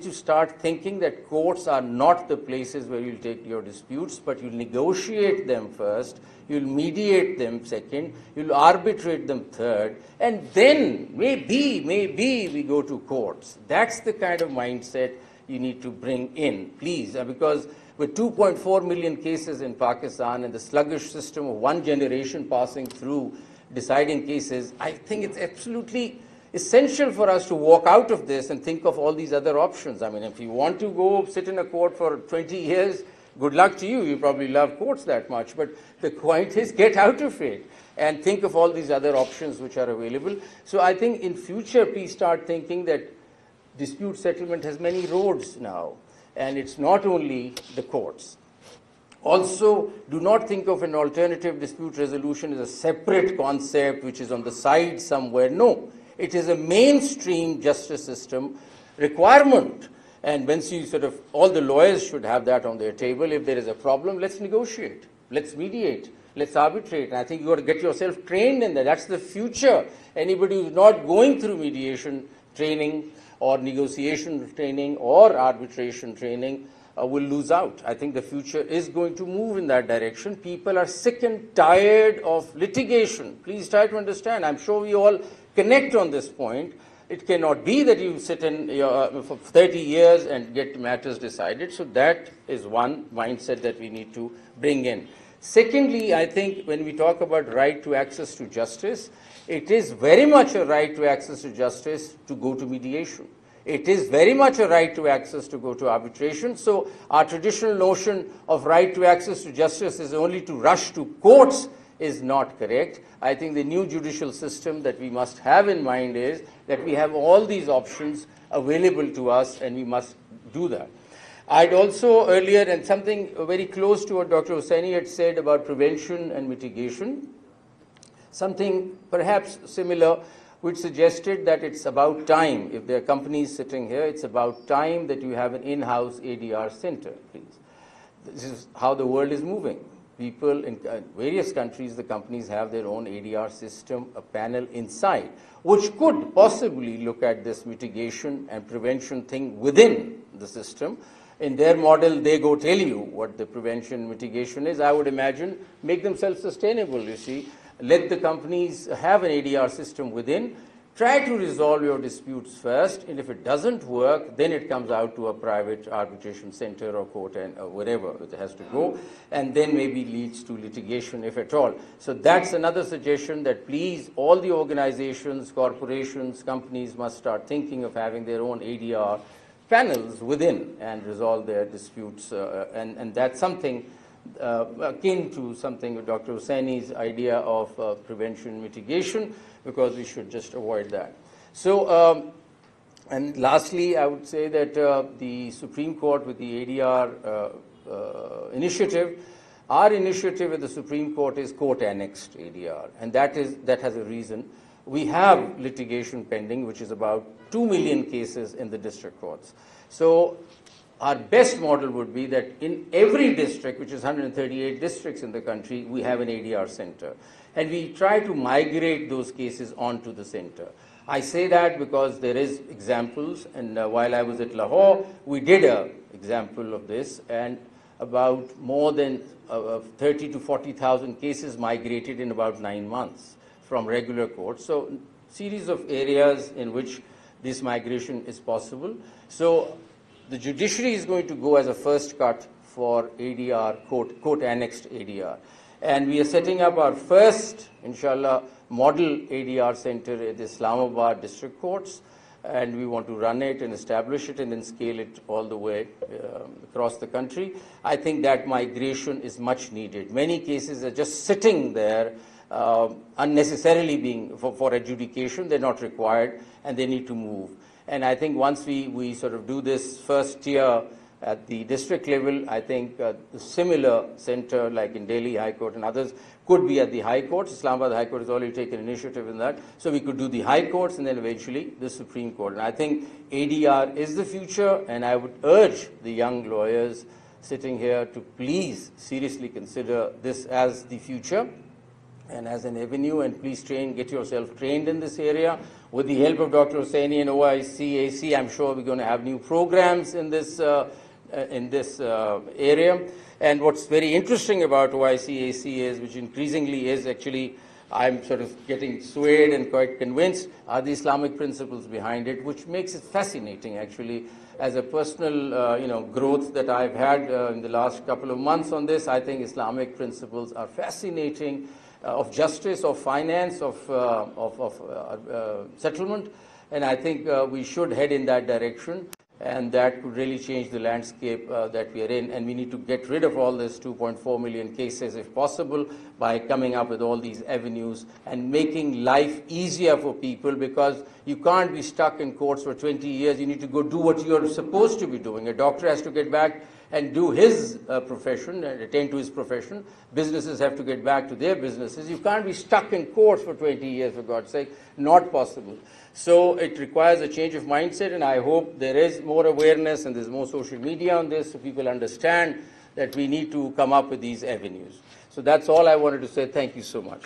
to start thinking that courts are not the places where you'll take your disputes, but you'll negotiate them first, you'll mediate them second, you'll arbitrate them third, and then maybe we go to courts. That's the kind of mindset you need to bring in, please, because with 2.4 million cases in Pakistan and the sluggish system of one generation passing through deciding cases, I think it's absolutely essential for us to walk out of this and think of all these other options. I mean, if you want to go sit in a court for 20 years, good luck to you. You probably love courts that much. But the point is, get out of it and think of all these other options which are available. So I think in future, please start thinking that dispute settlement has many roads now. And it's not only the courts. Also, do not think of an alternative dispute resolution as a separate concept which is on the side somewhere. No. It is a mainstream justice system requirement. And once you all the lawyers should have that on their table. If there is a problem, let's negotiate, let's mediate, let's arbitrate. And I think you've got to get yourself trained in that. That's the future. Anybody who's not going through mediation training or negotiation training or arbitration training will lose out. I think the future is going to move in that direction. People are sick and tired of litigation. Please try to understand. I'm sure we all connect on this point. It cannot be that you sit in for 30 years and get matters decided. So that is one mindset that we need to bring in. Secondly, I think when we talk about right to access to justice, it is very much a right to access to justice to go to mediation. It is very much a right to access to go to arbitration. So our traditional notion of right to access to justice is only to rush to courts is not correct. I think the new judicial system that we must have in mind is that we have all these options available to us, and we must do that. I'd also earlier, and something very close to what Dr. Hossaini had said about prevention and mitigation, something perhaps similar, which suggested that it's about time, if there are companies sitting here, it's about time that you have an in-house ADR center, please. This is how the world is moving. People in various countries, the companies have their own ADR system, a panel inside, which could possibly look at this mitigation and prevention thing within the system. In their model, they go tell you what the prevention mitigation is. I would imagine make them self-sustainable, you see. Let the companies have an ADR system within. Try to resolve your disputes first, and if it doesn't work, then it comes out to a private arbitration center or court and wherever it has to go, and then maybe leads to litigation, if at all. So that's another suggestion, that please, all the organizations, corporations, companies must start thinking of having their own ADR panels within and resolve their disputes, and that's something akin to something with Dr. Hossaini's idea of prevention mitigation, because we should just avoid that. So, and lastly, I would say that the Supreme Court with the ADR initiative, our initiative at the Supreme Court is court-annexed ADR, and that has a reason. We have litigation pending, which is about 2 million cases in the district courts. So our best model would be that in every district, which is 138 districts in the country, we have an ADR center. And we try to migrate those cases onto the center. I say that because there is examples, and while I was at Lahore, we did an example of this, and about more than 30 to 40,000 cases migrated in about 9 months from regular courts. So series of areas in which this migration is possible. So the judiciary is going to go as a first cut for ADR, court-annexed ADR. And we are setting up our first, inshallah, model ADR center at the Islamabad district courts. And we want to run it and establish it and then scale it all the way across the country. I think that migration is much needed. Many cases are just sitting there unnecessarily being for adjudication. They're not required, and they need to move. And I think once we sort of do this first tier at the district level, I think the similar center like in Delhi High Court and others could be at the High Courts. Islamabad High Court has already taken initiative in that. So we could do the High Courts and then eventually the Supreme Court. And I think ADR is the future, and I would urge the young lawyers sitting here to please seriously consider this as the future. and as an avenue, and please get yourself trained in this area. With the help of Dr. Hosseini and OICAC, I'm sure we're going to have new programs in this area. And what's very interesting about OICAC is, which increasingly is actually, I'm sort of getting swayed and quite convinced, are the Islamic principles behind it, which makes it fascinating actually. As a personal growth that I've had in the last couple of months on this, I think Islamic principles are fascinating, of justice, of finance, of settlement, and I think we should head in that direction, and that could really change the landscape that we are in, and we need to get rid of all this 2.4 million cases if possible by coming up with all these avenues and making life easier for people, because you can't be stuck in courts for 20 years. You need to go do what you're supposed to be doing. A doctor has to get back and do his profession and attend to his profession. Businesses have to get back to their businesses. You can't be stuck in courts for 20 years, for God's sake. Not possible. So it requires a change of mindset, and I hope there is more awareness and there's more social media on this so people understand that we need to come up with these avenues. So that's all I wanted to say. Thank you so much.